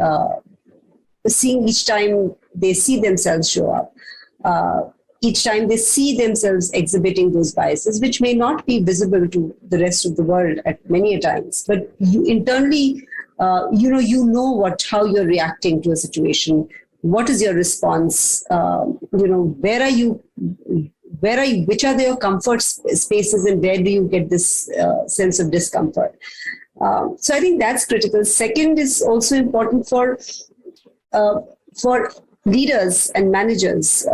seeing each time they see themselves show up, each time they see themselves exhibiting those biases, which may not be visible to the rest of the world at many times, but you internally, how you're reacting to a situation. What is your response? Where are you? Which are your comfort spaces, and where do you get this sense of discomfort? So I think that's critical. Second is also important for leaders and managers,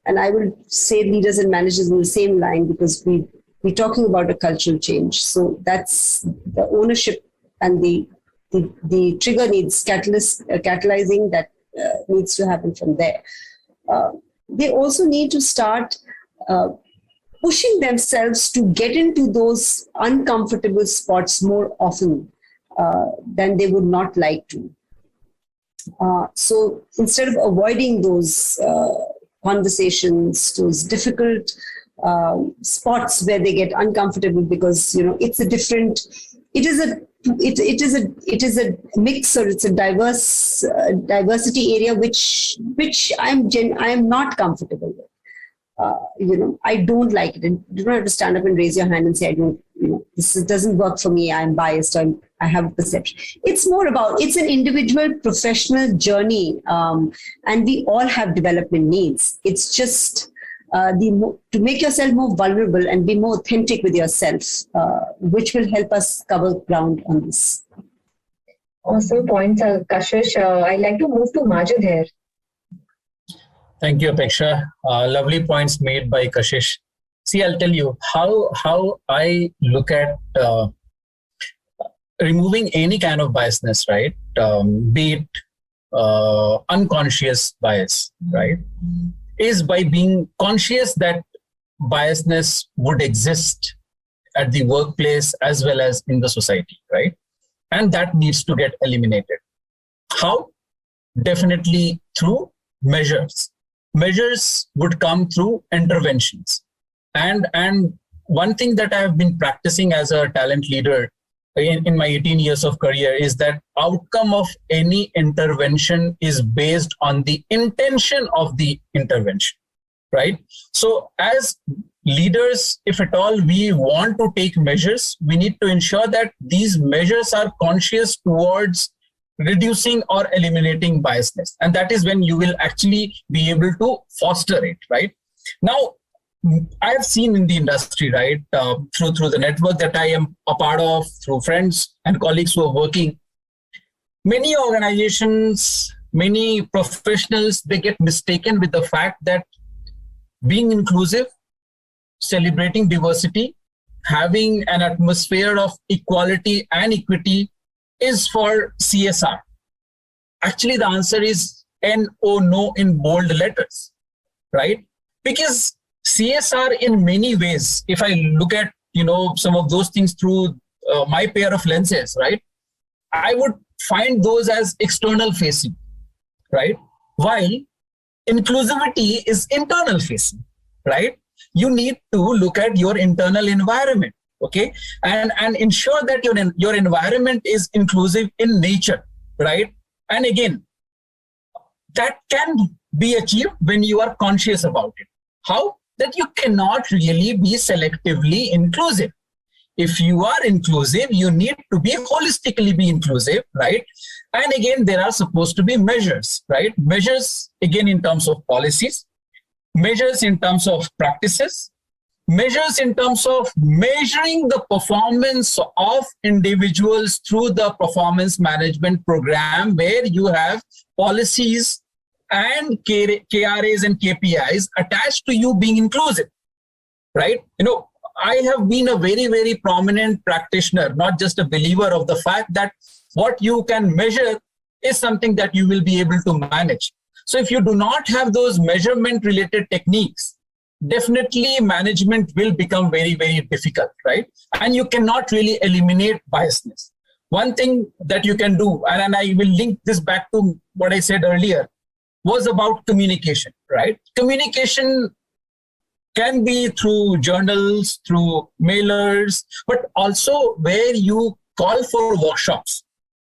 and I will say leaders and managers in the same line, because we're talking about a cultural change. So that's the ownership and the trigger needs catalyzing that needs to happen from there. They also need to start pushing themselves to get into those uncomfortable spots more often than they would not like to. So instead of avoiding those conversations, those difficult spots where they get uncomfortable, because it is a mix, or it's a diversity area which I am not comfortable with. I don't like it. And you don't have to stand up and raise your hand and say, this doesn't work for me. I'm biased. I have a perception. It's more about, it's an individual professional journey. And we all have development needs. It's just to make yourself more vulnerable and be more authentic with yourself, which will help us cover ground on this. Awesome points, Kashish. I'd like to move to Majid here. Thank you, Apeksha. Lovely points made by Kashish. See, I'll tell you how I look at removing any kind of biasness, right? Be it unconscious bias, right? Is by being conscious that biasness would exist at the workplace as well as in the society, right? And that needs to get eliminated. How? Definitely through measures. Measures would come through interventions. And one thing that I have been practicing as a talent leader in my 18 years of career is that outcome of any intervention is based on the intention of the intervention, right? So as leaders, if at all we want to take measures, we need to ensure that these measures are conscious towards reducing or eliminating biasness. And that is when you will actually be able to foster it, right? Now, I have seen in the industry, right, through the network that I am a part of, through friends and colleagues who are working, many organizations, many professionals, they get mistaken with the fact that being inclusive, celebrating diversity, having an atmosphere of equality and equity is for CSR. Actually, the answer is no in bold letters, right? Because CSR in many ways, if I look at, some of those things through my pair of lenses, right? I would find those as external facing, right? While inclusivity is internal facing, right? You need to look at your internal environment, okay? And ensure that your environment is inclusive in nature, right? And again, that can be achieved when you are conscious about it. How? That you cannot really be selectively inclusive. If you are inclusive, you need to be holistically be inclusive, right? And again, there are supposed to be measures, right? Measures, again, in terms of policies, measures in terms of practices, measures in terms of measuring the performance of individuals through the performance management program, where you have policies and KRAs and KPIs attached to you being inclusive, right? I have been a very, very prominent practitioner, not just a believer of the fact that what you can measure is something that you will be able to manage. So if you do not have those measurement related techniques, definitely management will become very, very difficult, right? And you cannot really eliminate biasness. One thing that you can do, and I will link this back to what I said earlier, was about communication, right? Communication can be through journals, through mailers, but also where you call for workshops,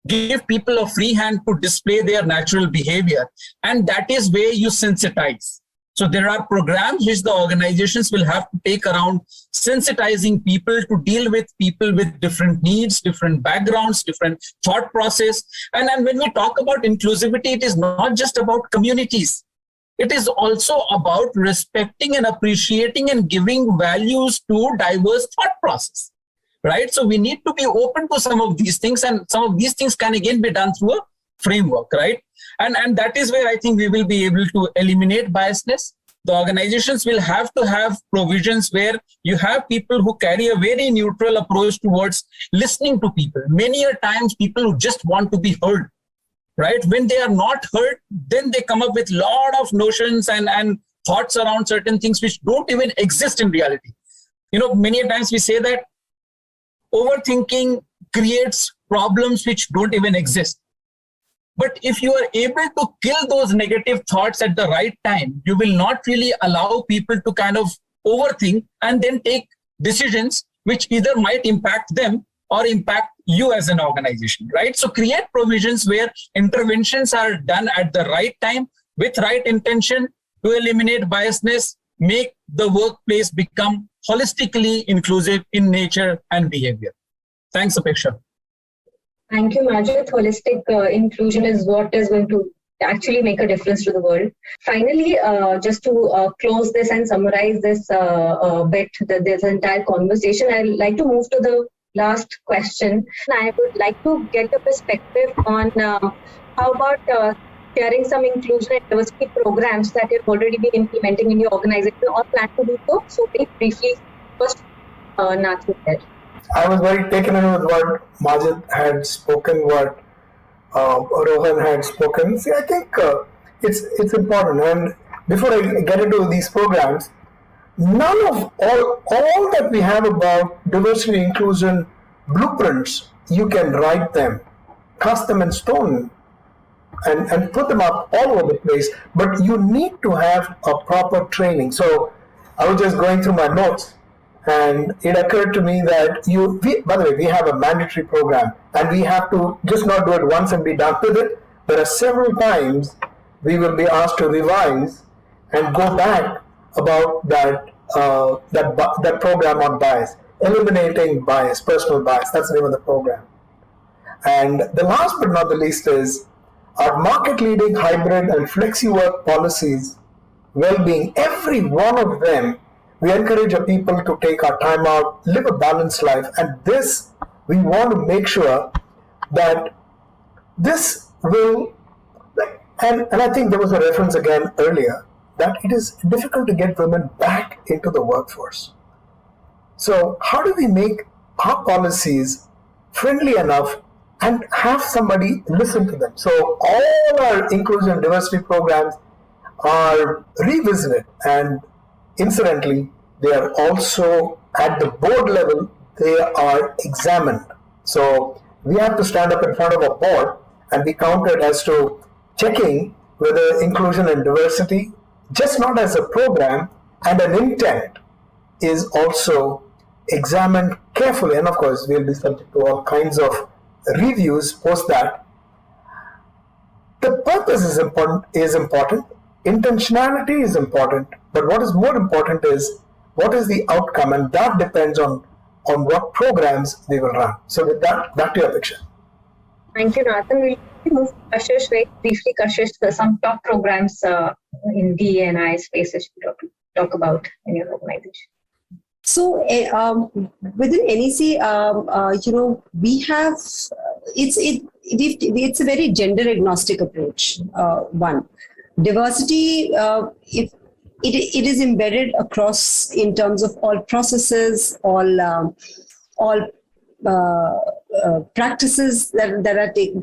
give people a free hand to display their natural behavior. And that is where you sensitize. So there are programs which the organizations will have to take around sensitizing people to deal with people with different needs, different backgrounds, different thought process. And when we talk about inclusivity, it is not just about communities. It is also about respecting and appreciating and giving values to diverse thought process, right? So we need to be open to some of these things, and some of these things can again be done through a framework, right? And that is where I think we will be able to eliminate biasness. The organizations will have to have provisions where you have people who carry a very neutral approach towards listening to people. Many a times people who just want to be heard, right? When they are not heard, then they come up with a lot of notions and thoughts around certain things which don't even exist in reality. Many a times we say that overthinking creates problems which don't even exist. But if you are able to kill those negative thoughts at the right time, you will not really allow people to kind of overthink and then take decisions which either might impact them or impact you as an organization, right? So create provisions where interventions are done at the right time with right intention to eliminate biasness, make the workplace become holistically inclusive in nature and behavior. Thanks, Apeksha. Thank you, Majid. Holistic inclusion is what is going to actually make a difference to the world. Finally, just to close this and summarize this this entire conversation, I'd like to move to the last question. I would like to get a perspective on how about sharing some inclusion and diversity programs that you've already been implementing in your organization or plan to do so. So very briefly, first, Nathu there. I was very taken in with what Majid had spoken, what Rohan had spoken. See, I think it's important. And before I get into these programs, none of all that we have about diversity inclusion blueprints, you can write them, cast them in stone, and put them up all over the place. But you need to have a proper training. So I was just going through my notes, and it occurred to me that by the way, we have a mandatory program, and we have to just not do it once and be done with it. There are several times we will be asked to revise and go back about that program on bias, eliminating bias, personal bias. That's the name of the program. And the last but not the least is our market-leading hybrid and flexi-work policies, well-being. Every one of them, we encourage our people to take our time out, live a balanced life, and this, we want to make sure that this will, and I think there was a reference again earlier, that it is difficult to get women back into the workforce. So how do we make our policies friendly enough and have somebody listen to them? So all our inclusion and diversity programs are revisited, and incidentally, they are also at the board level, they are examined. So we have to stand up in front of a board and be counted as to checking whether inclusion and diversity, just not as a program and an intent, is also examined carefully. And of course, we'll be subject to all kinds of reviews post that. The purpose is important. Intentionality is important. But what is more important is what is the outcome, and that depends on what programs we will run. So with that, back to you, Apeksha. Thank you, Nathan. We'll move to Kashish very briefly. Kashish, some top programs in DE&I spaces to talk about in your organization. So within NEC, we have it's a very gender agnostic approach. One. Diversity, if it is embedded across in terms of all processes, all practices that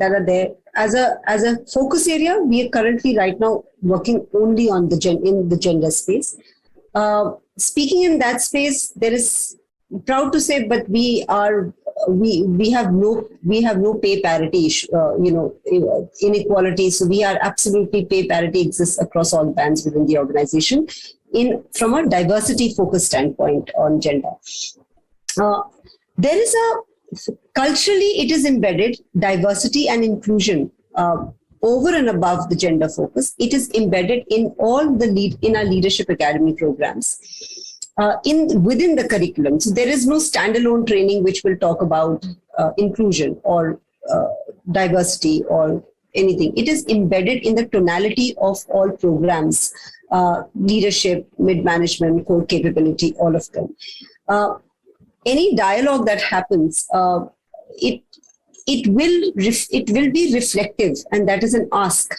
are there. As a focus area, we are currently right now working only on the gender space. Speaking in that space, there is, proud to say, but we have no pay parity, inequality. So we are absolutely, pay parity exists across all bands within the organization from a diversity focused standpoint on gender. There is culturally, it is embedded diversity and inclusion over and above the gender focus. It is embedded in in our leadership academy programs. Within the curriculum. So there is no standalone training which will talk about inclusion or diversity or anything. It is embedded in the tonality of all programs, leadership, mid-management, core capability, all of them. Any dialogue that happens, it will be reflective, and that is an ask.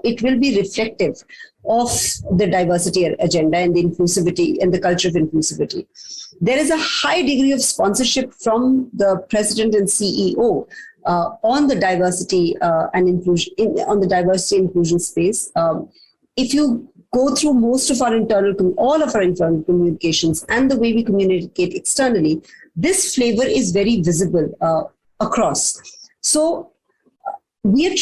It will be reflective of the diversity agenda and the inclusivity and the culture of inclusivity. There is a high degree of sponsorship from the president and CEO on the diversity and inclusion, on the diversity and inclusion space. If you go through all of our internal communications and the way we communicate externally, this flavor is very visible across. So we are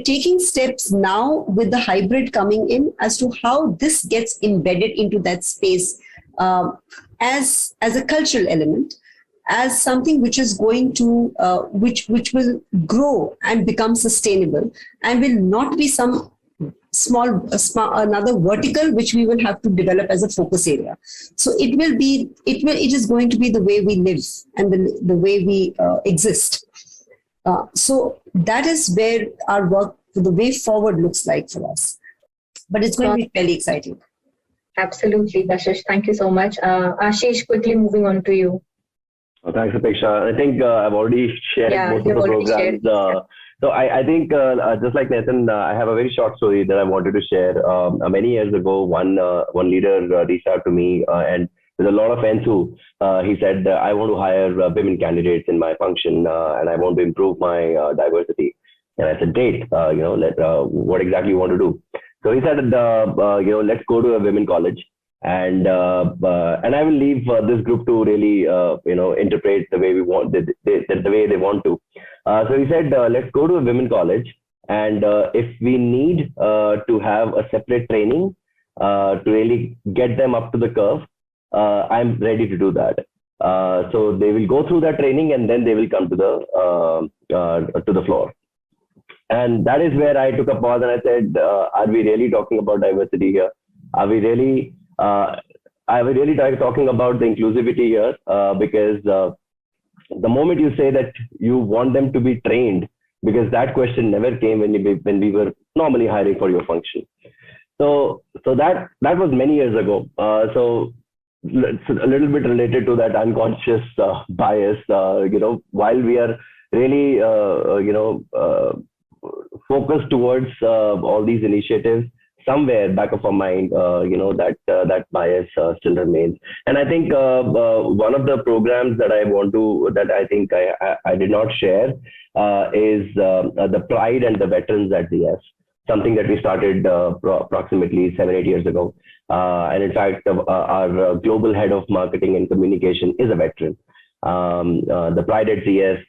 taking steps now with the hybrid coming in as to how this gets embedded into that space as a cultural element, as something which is going to which will grow and become sustainable and will not be some another vertical which we will have to develop as a focus area. So it is going to be the way we live and the way we exist. So that is where our work, the way forward looks like for us. But it's going to be fairly exciting. Absolutely, Kashish. Thank you so much. Ashish, quickly moving on to you. Thanks, Apeksha. I think I've already shared most of the programs. So I think just like Nathan, I have a very short story that I wanted to share. Many years ago, one leader reached out to me and with a lot of enthu, he said, I want to hire women candidates in my function and I want to improve my diversity. And I said, great, what exactly you want to do? So he said, let's go to a women college and I will leave this group to really, interpret the way we want, the way they want to. So he said, let's go to a women college. And if we need to have a separate training to really get them up to the curve, I'm ready to do that. So they will go through that training and then they will come to the floor. And that is where I took a pause and I said, are we really talking about diversity here? Are we really talking about the inclusivity here? Because the moment you say that you want them to be trained, because that question never came when we were normally hiring for your function. So that was many years ago. So it's a little bit related to that unconscious bias. While we are really focused towards all these initiatives, somewhere back of our mind, that bias still remains. And I think one of the programs that I think I did not share is the Pride and the Veterans at DS, something that we started approximately 7-8 years ago. And in fact, our global head of marketing and communication is a veteran. The Pride at CS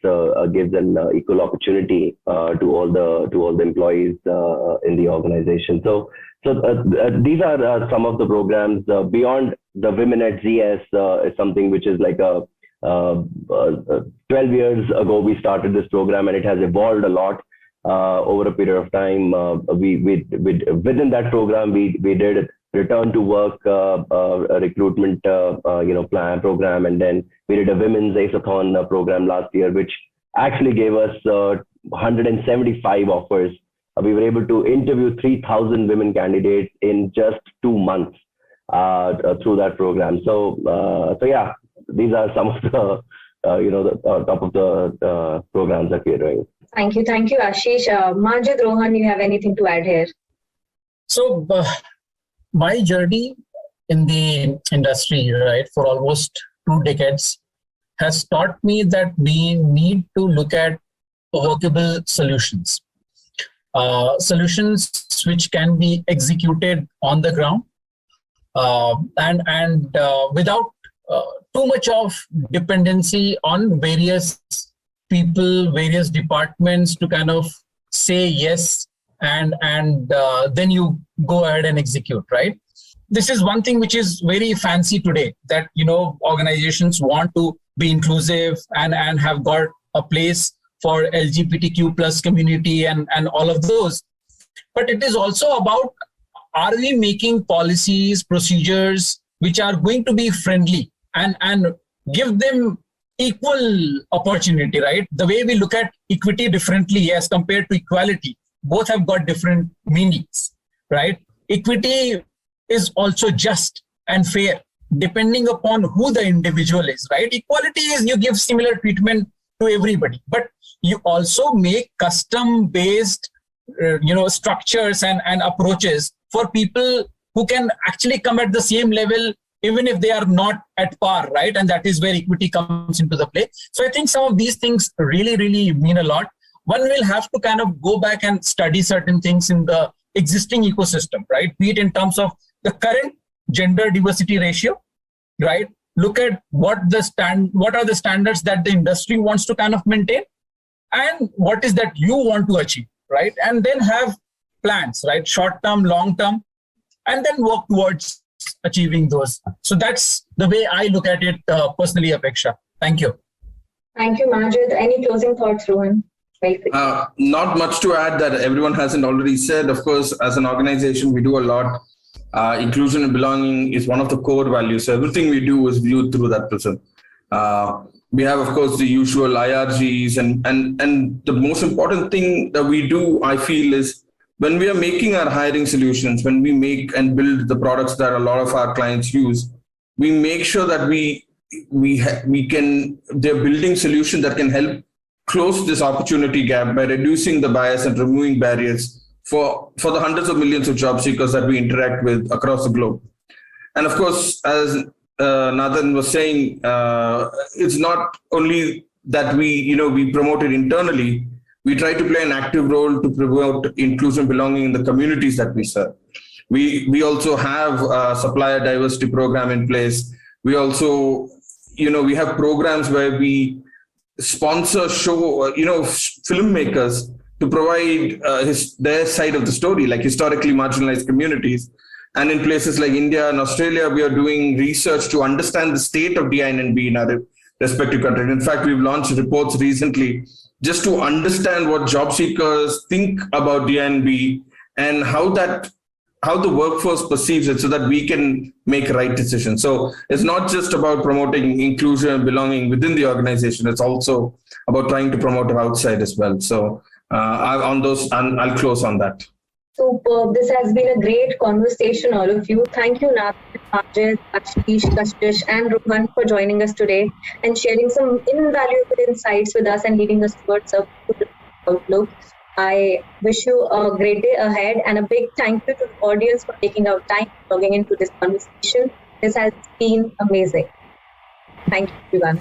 gives an equal opportunity to all the employees in the organization. So these are some of the programs beyond the Women at ZS is something which is like 12 years ago we started this program and it has evolved a lot over a period of time. Within that program we did return to work recruitment program, and then we did a women's ace-a-thon program last year, which actually gave us 175 offers. We were able to interview 3,000 women candidates in just 2 months through that program. So yeah, these are some of the the top of the programs that we are doing. Thank you, Ashish. Majid, Rohan, you have anything to add here? So my journey in the industry, right, for almost 2 decades has taught me that we need to look at workable solutions. Solutions which can be executed on the ground and without too much of dependency on various people, various departments to kind of say yes and then you go ahead and execute, right? This is one thing which is very fancy today, that organizations want to be inclusive and have got a place for LGBTQ plus community and all of those. But it is also about, are we making policies, procedures which are going to be friendly and give them equal opportunity, right? The way we look at equity differently as compared to equality, both have got different meanings, right? Equity is also just and fair, depending upon who the individual is, right? Equality is you give similar treatment to everybody, but you also make custom-based, structures and approaches for people who can actually come at the same level, even if they are not at par, right? And that is where equity comes into the play. So I think some of these things really, really mean a lot. One will have to kind of go back and study certain things in the existing ecosystem, right? Be it in terms of the current gender diversity ratio, right? Look at what are the standards that the industry wants to kind of maintain, and what is that you want to achieve, right? And then have plans, right? Short term, long term, and then work towards achieving those. So that's the way I look at it personally, Apeksha. Thank you. Thank you, Majid. Any closing thoughts, Rohan? Not much to add that everyone hasn't already said. Of course, as an organization, we do a lot. Inclusion and belonging is one of the core values. So everything we do is viewed through that prism. We have, of course, the usual IRGs, and the most important thing that we do, I feel, is when we are making our hiring solutions, when we make and build the products that a lot of our clients use, we make sure that they're building solutions that can help close this opportunity gap by reducing the bias and removing barriers for the hundreds of millions of job seekers that we interact with across the globe. And of course, as Nathan was saying, it's not only that we promote it internally, we try to play an active role to promote inclusion and belonging in the communities that we serve. We also have a supplier diversity program in place. We also, we have programs where we sponsor filmmakers to provide their side of the story, like historically marginalized communities. And in places like India and Australia, we are doing research to understand the state of DI and B in our respective countries. In fact, we've launched reports recently just to understand what job seekers think about DI and B and how the workforce perceives it, so that we can make right decisions. So it's not just about promoting inclusion and belonging within the organization. It's also about trying to promote it outside as well. So I'll close on that. Superb. This has been a great conversation, all of you. Thank you, Nathan, Majid, Ashish, Kashish, and Rohan for joining us today and sharing some invaluable insights with us and leading us towards a good outlook. I wish you a great day ahead, and a big thank you to the audience for taking out time logging into this conversation. This has been amazing. Thank you, everyone.